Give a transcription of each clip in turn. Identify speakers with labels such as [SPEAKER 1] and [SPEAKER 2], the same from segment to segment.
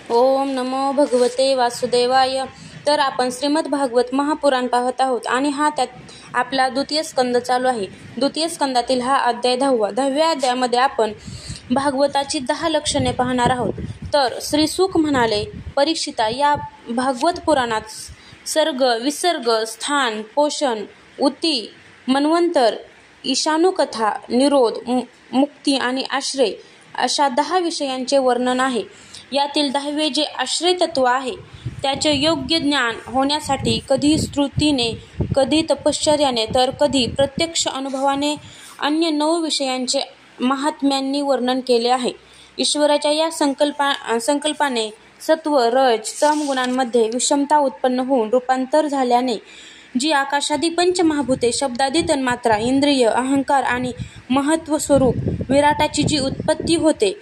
[SPEAKER 1] ओम नमो भगवते वासुदेवाय. तर आपण श्रीमद भागवत महापुराण पाहत आहोत आणि हा त्यात आपला द्वितीय स्कंद चालू आहे. द्वितीय स्कंदातील हा अध्याय 10व्या अध्यायामध्ये आपण भागवताची 10 लक्षणे पाहणार आहोत. तर श्री सुख म्हणाले, परीक्षिता, या भागवत पुराणात सर्ग, विसर्ग, स्थान, पोषण, उती, मन्वंतर, ईशानुकथा, निरोध, मुक्ती आणि आश्रय अशा 10 विषयांचे वर्णन आहे. यातील 10वे जे आश्रय तत्व आहे त्याचे योग्य ज्ञान होण्यासाठी कधी स्तुतीने, कधी तपश्चर्याने, तर कधी प्रत्यक्ष अनुभवाने अन्य 9 विषयांचे महात्म्यांनी वर्णन केले आहे. ईश्वराच्या या संकल्पाने सत्व, रज, तम गुणांमध्ये विषमता उत्पन्न होऊन रूपांतर झाल्याने जी आकाशादी पंचमहाभूते, शब्दादी तन्मात्रा, इंद्रिय, अहंकार आणि महत्व स्वरूप विराटाची जी उत्पत्ती होते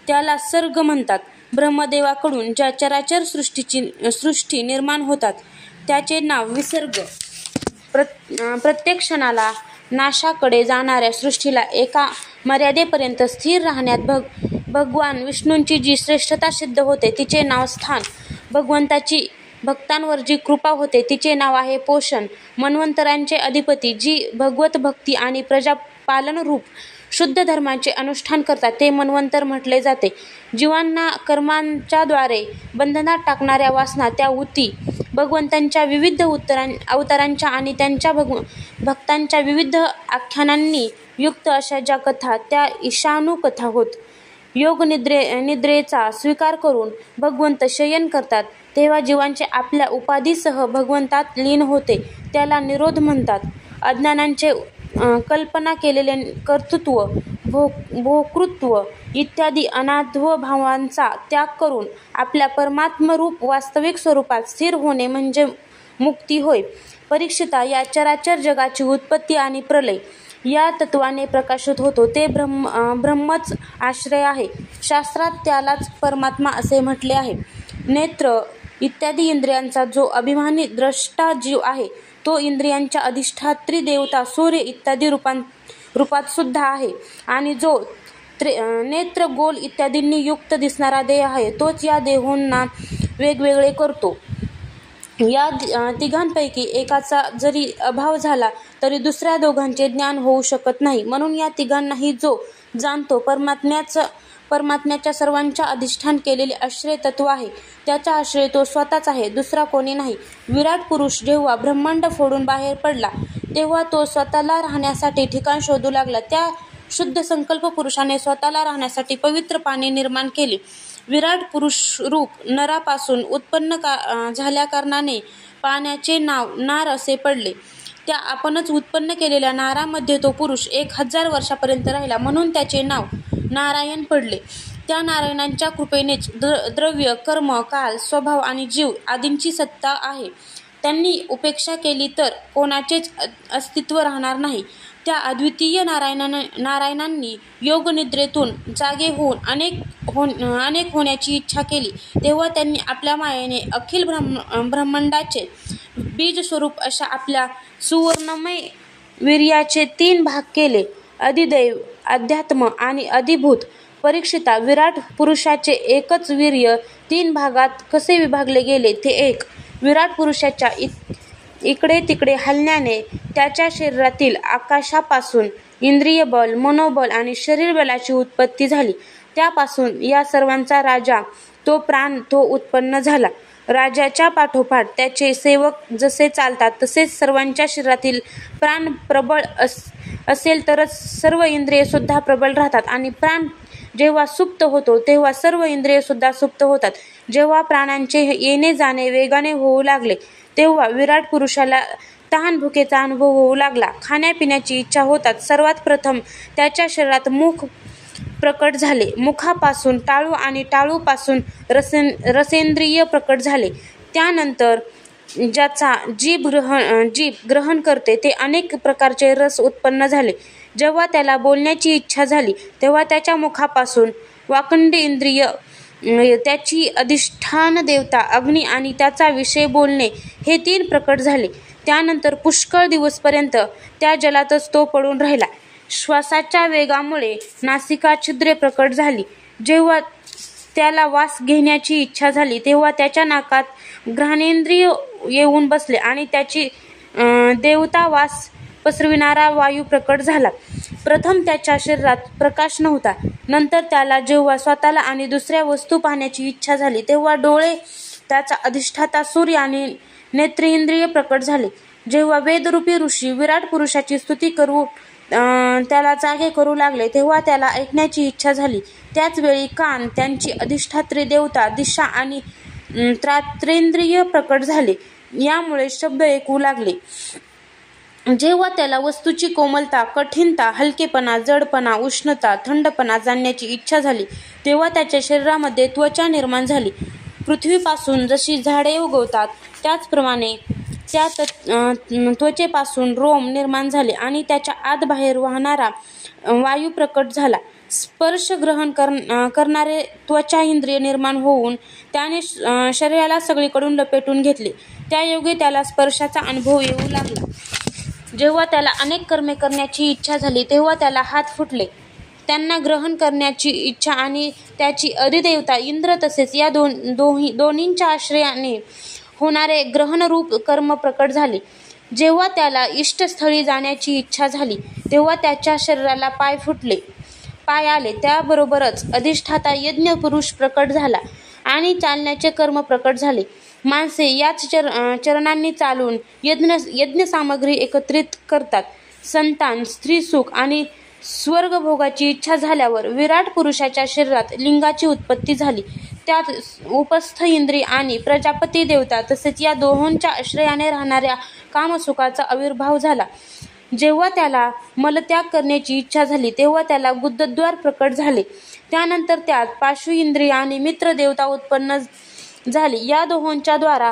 [SPEAKER 1] त्याला सर्ग म्हणतात. ब्रह्मदेवाकडून ज्या चराचर सृष्टी निर्माण होतात त्याचे नाव विसर्ग. प्रत्येक क्षणाला नाशाकडे जाणाऱ्या सृष्टीला एका मर्यादेपर्यंत स्थिर राहण्यात भगवान विष्णूंची जी श्रेष्ठता सिद्ध होते तिचे नाव स्थान. भगवंताची भक्तांवर जी कृपा होते तिचे नाव आहे पोषण. मन्वंतरांचे अधिपती जी भगवत भक्ती आणि प्रजापालन रूप शुद्ध धर्माचे अनुष्ठान करतात ते मन्वंतर म्हटले जाते. जीवांना कर्मांच्याद्वारे बंधनात टाकणाऱ्या वासना त्या उती. भगवंतांच्या विविध अवतारांच्या आणि त्यांच्या भक्तांच्या विविध आख्यानांनी युक्त अशा ज्या कथा त्या ईशानुकथा होत. योग निद्रेचा स्वीकार करून भगवंत शयन करतात तेव्हा जीवांचे आपल्या उपाधीसह भगवंतात लीन होते त्याला निरोध म्हणतात. अज्ञानांचे कल्पना केलेले कर्तृत्व, भोक्तृत्व इत्यादी अनाद्व भावांचा त्याग करून आपल्या परमात्मरूप वास्तविक स्वरूपात स्थिर होणे म्हणजे मुक्ती होय. परीक्षिता, या चराचर जगाची उत्पत्ती आणि प्रलय या तत्वाने प्रकाशित होतो ते ब्रह्मच आश्रय आहे. शास्त्रात त्यालाच परमात्मा असे म्हटले आहे. नेत्र इत्यादी इंद्रियांचा जो अभिमानी द्रष्टा जीव आहे तो इंद्रियांच्या अधिष्ठात्री देवता सूर्य इत्यादी रूपात सुद्धा आहे आणि जो नेत्र, गोल इत्यादींनी युक्त दिसणारा देह आहे तोच या देहोंना वेगवेगळे करतो. या तिघांपैकी एकाचा जरी अभाव झाला तरी दुसऱ्या दोघांचे ज्ञान होऊ शकत नाही. म्हणून या तिघांनाही जो जाणतो परमात्म्याच्या सर्वांच्या अधिष्ठान केलेले आश्रय तत्व आहे त्याचा आश्रय तो स्वतःच आहे, दुसरा कोणी नाही. विराट पुरुष जेव्हा ब्रह्मांड फोडून बाहेर पडला तेव्हा तो स्वतःला राहण्यासाठी ठिकाण शोधू लागला. त्या शुद्ध संकल्प पुरुषाने स्वतःला राहण्यासाठी पवित्र पाणी निर्माण केले. विराट पुरुष रूप नरापासून उत्पन्न झाल्या कारणाने पाण्याचे नाव नार असे पडले. त्या आपणच उत्पन्न केलेल्या नारामध्ये तो पुरुष 1000 वर्षापर्यंत राहिला म्हणून त्याचे नाव नारायण पडले. त्या नारायणांच्या कृपेनेच द्रव्य, कर्म, काल, स्वभाव आणि जीव आदींची सत्ता आहे. त्यांनी उपेक्षा केली तर कोणाचेच अस्तित्व राहणार नाही. त्या अद्वितीय नारायणांनी योगनिद्रेतून जागे होऊन अनेक होण्याची इच्छा केली तेव्हा त्यांनी आपल्या मायेने अखिल ब्रह्मांडाचे बीज स्वरूप अशा आपल्या सुवर्णमय वीर्याचे 3 भाग केले. अधिदैव, अध्यात्म आणि अधिभूत. परीक्षिता, विराट पुरुषाचे एकच वीर्य 3 भागात कसे विभागले गेले ते एक. विराट पुरुषाच्या इकडे तिकडे हलण्याने त्याच्या शरीरातील आकाशापासून इंद्रिय बल, मनोबल आणि शरीर बलाची उत्पत्ती झाली. त्यापासून या सर्वांचा राजा तो प्राण तो उत्पन्न झाला. राजाच्या पाठोपाठ त्याचे सेवक जसे चालतात तसेच सर्वांच्या शरीरातील प्राण प्रबळ असेल तरच सर्व इंद्रिये सुद्धा प्रबळ राहतात आणि प्राण जेव्हा सुप्त होतो तेव्हा सर्व इंद्रिये सुद्धा सुप्त होतात. जेव्हा प्राणांचे येणे जाणे वेगाने होऊ लागले तेव्हा विराट पुरुषाला तहान भुकेचा अनुभव होऊ लागला. खाण्यापिण्याची इच्छा होतात. सर्वात प्रथम त्याच्या शरीरात मुख प्रकट झाले. मुखापासून टाळू आणि टाळूपासून रसेंद्रिय प्रकट झाले. त्यानंतर ज्याचा जीभ ग्रहण करते ते अनेक प्रकारचे रस उत्पन्न झाले. जेव्हा त्याला बोलण्याची इच्छा झाली तेव्हा त्याच्या मुखापासून वाकंडी इंद्रिय, त्याची अधिष्ठान देवता अग्नी आणि त्याचा विषय बोलणे हे 3 प्रकट झाले. त्यानंतर पुष्कळ दिवसपर्यंत त्या जलातच तो पडून राहिला. श्वासाच्या वेगामुळे नासिका छिद्रे प्रकट झाली. जेव्हा त्याला वास घेण्याची इच्छा झाली तेव्हा त्याच्या नाकात घ्राणेंद्रिय येऊन बसले आणि त्याची देवता वास पसरविणारा वायू प्रकट झाला. प्रथम त्याच्या शरीरात प्रकाश नव्हता. नंतर त्याला जेव्हा स्वतःला आणि दुसऱ्या वस्तू पाहण्याची इच्छा झाली तेव्हा डोळे, त्याचा अधिष्ठाता सूर्य आणि नेत्रेंद्रिय प्रकट झाले. जेव्हा वेदरूपी ऋषी विराट पुरुषाची स्तुती करू त्याला जागे करू लागले तेव्हा त्याला ऐकण्याची इच्छा झाली. त्याच वेळी कान, त्यांची अधिष्ठात्री देवता, दिशा आणि त्रात्रेंद्रिय प्रकट झाले. यामुळे शब्द ऐकू लागले. जेव्हा त्याला वस्तूची कोमलता, कठीणता, हलकेपणा, जडपणा, उष्णता, थंडपणा जाणण्याची इच्छा झाली तेव्हा त्याच्या शरीरामध्ये त्वचा निर्माण झाली. पृथ्वीपासून जशी झाडे उगवतात त्याचप्रमाणे त्या त्वचेपासून रोम निर्माण झाले आणि त्याच्या आत बाहेर वाहणारा वायू प्रकट झाला. स्पर्श ग्रहण करणारे त्वचा इंद्रिय निर्माण होऊन त्याने शरीराला सगळीकडून लपेटून घेतले. त्यायोगे त्याला स्पर्शाचा अनुभव येऊ लागला. जेव्हा त्याला अनेक कर्मे करण्याची इच्छा झाली तेव्हा त्याला हात फुटले. त्यांना ग्रहण करण्याची इच्छा आणि त्याची अधिदेवता इंद्र तसेच या दोन्हींच्या आश्रयाने होणारे ग्रहणरूप कर्म प्रकट झाले. जेव्हा त्याला इष्टस्थळी जाण्याची इच्छा झाली तेव्हा त्याच्या शरीराला पाय आले. त्याबरोबरच अधिष्ठाता यज्ञ पुरुष प्रकट झाला आणि चालण्याचे कर्म प्रकट झाले. माणसे याच चरणांनी चालून यज्ञ सामग्री एकत्रित करतात. संतान, स्त्रीसुख आणि स्वर्गभोगाची इच्छा झाल्यावर विराट पुरुषाच्या शरीरात लिंगाची उत्पत्ती झाली. त्यात उपस्थ इंद्रिय आणि प्रजापती देवता तसेच या दोहोंच्या आश्रयाने राहणाऱ्या कामसुखाचा आविर्भाव झाला. जेव्हा त्याला मलत्याग करण्याची इच्छा झाली तेव्हा त्याला गुदद्वार प्रकट झाले. त्यानंतर त्यात पाशु इंद्रिय आणि मित्र देवता उत्पन्न झाली. या दोहोंच्या द्वारा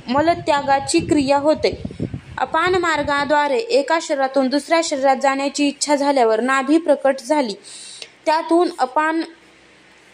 [SPEAKER 1] मलत्यागाची क्रिया होते. अपान मार्गाद्वारे एका शरीरातून दुसऱ्या शरीरात जाण्याची इच्छा झाल्यावर नाभी प्रकट झाली. त्यातून अपान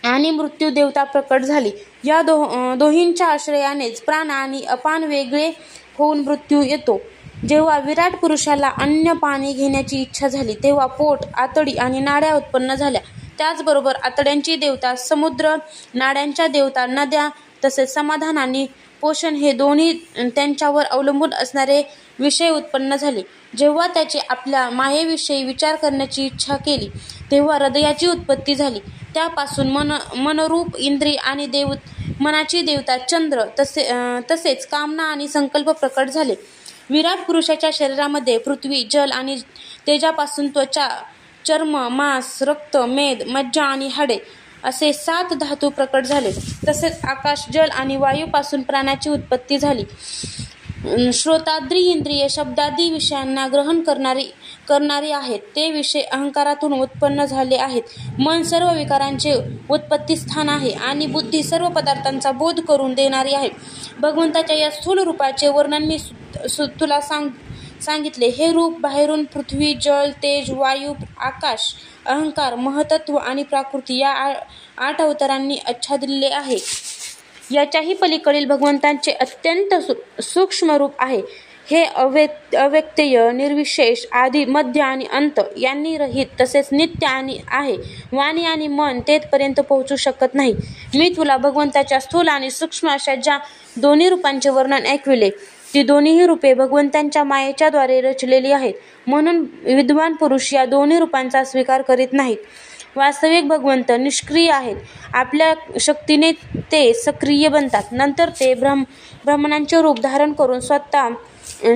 [SPEAKER 1] आणि मृत्यू देवता प्रकट झाली. या दोहींच्या आश्रयानेच प्राण आणि अपान वेगळे होऊन मृत्यू येतो. जेव्हा विराट पुरुषाला अन्न पाणी घेण्याची इच्छा झाली तेव्हा पोट, आतडी आणि नाड्या उत्पन्न झाल्या. त्याचबरोबर आतड्यांची देवता समुद्र, नाड्यांच्या देवता नद्या तसेच समाधान आणि पोषण हे दोन्ही त्यांच्यावर अवलंबून असणारे विषय उत्पन्न झाले. जेव्हा त्याचे आपल्या मायेविषयी विचार करण्याची इच्छा केली तेव्हा हृदयाची उत्पत्ती झाली. त्यापासून मनरूप इंद्रिय आणि मनाची देवता चंद्र तसेच कामना आणि संकल्प प्रकट झाले. विराट पुरुषाच्या शरीरामध्ये पृथ्वी, जल आणि तेजापासून त्वचा, चर्म, मांस, रक्त, मेद, मज्जा आणि हाडे असे 7 धातू प्रकट झाले. तसेच आकाश, जल आणि वायूपासून प्राणाची उत्पत्ती झाली. श्रोताद्री इंद्रिये शब्दादी विषयांना ग्रहण करणारी आहेत. ते विषय अहंकारातून उत्पन्न झाले आहेत. मन सर्व विकारांचे उत्पत्तीस्थान आहे आणि बुद्धी सर्व पदार्थांचा बोध करून देणारी आहे. भगवंताच्या या स्थूल रूपाचे वर्णन मी तुला सांगितले. हे रूप बाहेरून पृथ्वी, जल, तेज, वायू, आकाश, अहंकार, महतत्व आणि प्राकृती या 8 अवतारांनी आच्छादिले आहे. याच्याही पलीकडील भगवंतांचे अत्यंत सूक्ष्म रूप आहे. हे अव्यक्तेय, निर्विशेष, आदि, मध्य आणि अंत यांनी रहित तसेच नित्य आणि आहे. वाणी आणि मन तेथपर्यंत पोहोचू शकत नाही. मी तुला भगवंताच्या स्थूल आणि सूक्ष्म अशा ज्या दोन्ही रूपांचे वर्णन ऐकविले ती दोन्हीही रूपे भगवंतांच्या मायेच्या द्वारे रचलेली आहेत. म्हणून विद्वान पुरुष या दोन्ही रूपांचा स्वीकार करीत नाहीत. वास्तविक भगवंत निष्क्रिय आहेत. आपल्या शक्तीने ते सक्रिय बनतात. नंतर ते ब्राह्मणांचे रूप धारण करून स्वतः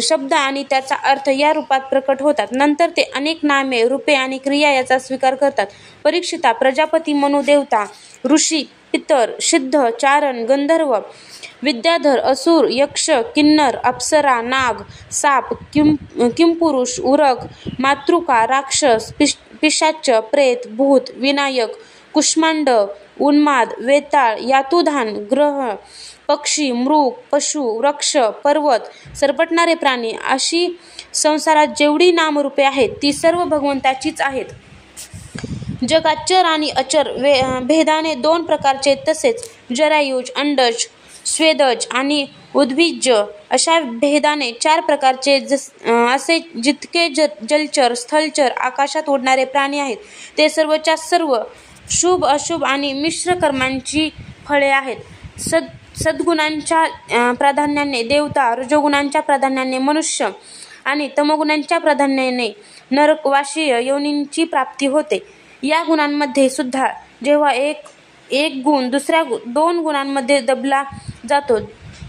[SPEAKER 1] शब्द आणि त्याचा अर्थ या रूपात प्रकट होतात. नंतर ते अनेक नामे, रूपे आणि क्रिया याचा स्वीकार करतात. परीक्षिता, प्रजापती, मनु देवता, ऋषी, पितर, सिद्ध, चारण, गंधर्व, विद्याधर, असुर, यक्ष, किन्नर, अप्सरा, नाग, साप, किंपुरुष, उरग, मातृका, राक्षस, पिशाच, प्रेत, भूत, विनायक, कुष्मांड, उन्माद, वेताळ, यातुधान, ग्रह, पक्षी, मृग, पशु, वृक्ष, पर्वत, सरपटणारे प्राणी अशी संसारात जेवढी नामरूपे आहेत ती सर्व भगवंताचीच आहेत. जगात चर आणि अचर भेदाने 2 प्रकारचे तसेच जरायुज, अंडज, स्वेदज आणि उद्भिज्ज अशा भेदाने 4 प्रकारचे असे जितके जलचर, स्थलचर, आकाशात उडणारे प्राणी आहेत ते सर्वच्या सर्व शुभ, अशुभ आणि मिश्र कर्मांची फळे आहेत. सद्गुणांच्या प्राधान्याने देवता, रजोगुणांच्या प्राधान्याने मनुष्य आणि तमोगुणांच्या प्राधान्याने नरकवासीय योनींची प्राप्ती होते. या गुणांमध्ये सुद्धा जेव्हा एक गुण दुसऱ्या 2 गुणांमध्ये दबला जातो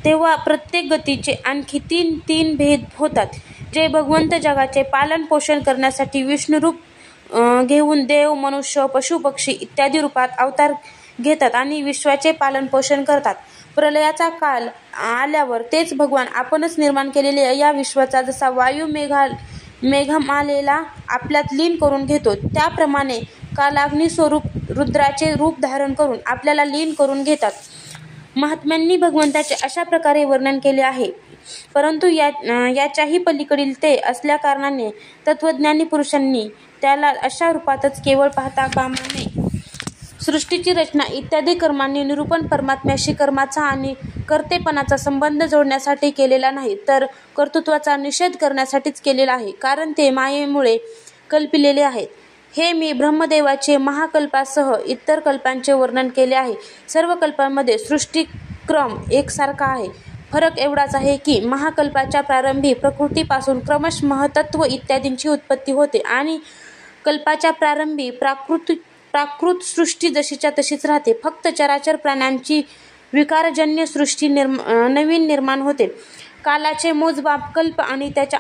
[SPEAKER 1] तेव्हा प्रत्येक गतीचे आणखी 3 भेद होतात. जे भगवंत जगाचे पालन पोषण करण्यासाठी विष्णुरूप घेऊन देव, मनुष्य, पशु, पक्षी इत्यादी रूपात अवतार घेतात आणि विश्वाचे पालन पोषण करतात. प्रलयाचा काल आल्यावर तेच भगवान आपणच निर्माण केलेले या विश्वाचा जसा वायू मेघमालेला आपल्यात लीन करून घेतो त्याप्रमाणे कालाग्नी स्वरूप रुद्राचे रूप धारण करून आपल्याला लीन करून घेतात. महात्म्यांनी भगवंताचे अशा प्रकारे वर्णन केले आहे. परंतु याच्याही पलीकडील ते असल्याकारणाने तत्वज्ञानी पुरुषांनी त्याला अशा रूपातच केवळ पाहता कामा नये. सृष्टीची रचना इत्यादी कर्मांनी निरूपण परमात्म्याशी कर्माचा आणि कर्तेपणाचा संबंध जोडण्यासाठी केलेला नाही, तर कर्तृत्वाचा निषेध करण्यासाठीच केलेला आहे, कारण ते मायेमुळे कल्पिलेले आहेत. हे मी ब्रह्मदेवाचे महाकल्पासह इतर कल्पांचे वर्णन केले आहे. सर्व कल्पांमध्ये सृष्टिक्रम एकसारखा आहे. फरक एवढाच आहे की महाकल्पाच्या प्रारंभी प्रकृतीपासून क्रमशः महतत्व इत्यादींची उत्पत्ती होते आणि कल्पाच्या प्रारंभी प्राकृत सृष्टी जशीच्या तशीच राहते. फक्त चराचर प्राण्यांची विकारजन्य सृष्टी नवीन निर्माण होते. कालाचे मोजमाप कल्प आणि त्याच्या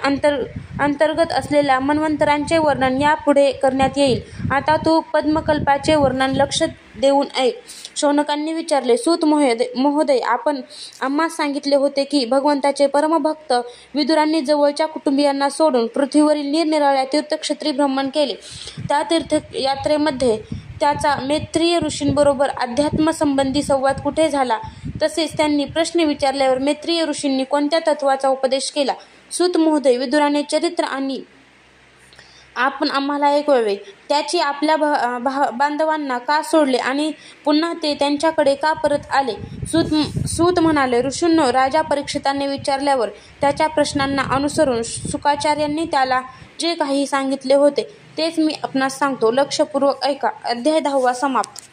[SPEAKER 1] अंतर्गत असलेल्या मन्वंतरांचे वर्णन यापुढे करण्यात येईल. आता तू पद्मकल्पाचे वर्णन लक्ष देऊन ऐक. शौनकांनी विचारले, सूत महोदय, आपण आम्हास सांगितले होते की भगवंताचे परमभक्त विदुरांनी जवळच्या कुटुंबियांना सोडून पृथ्वीवरील निरनिराळ्या तीर्थक्षेत्री भ्रमण केले. त्या तीर्थयात्रेमध्ये त्याचा मैत्रेय ऋषींबरोबर अध्यात्मसंबंधी संवाद कुठे झाला? तसेच त्यांनी प्रश्न विचारल्यावर मैत्रेय ऋषींनी कोणत्या तत्वाचा उपदेश केला? सूत महोदय, विदुराने चरित्र आणि आपण आम्हाला ऐकवावे. त्याची आपल्या बांधवांना का सोडले आणि पुन्हा ते त्यांच्याकडे का परत आले? सूत म्हणाले, ऋषींनो, राजा परीक्षिताने विचारल्यावर त्याच्या प्रश्नांना अनुसरून शुकाचार्यांनी त्याला जे काही सांगितले होते तेच मी आपणास सांगतो. लक्षपूर्वक ऐका. अध्याय 10 समाप्त.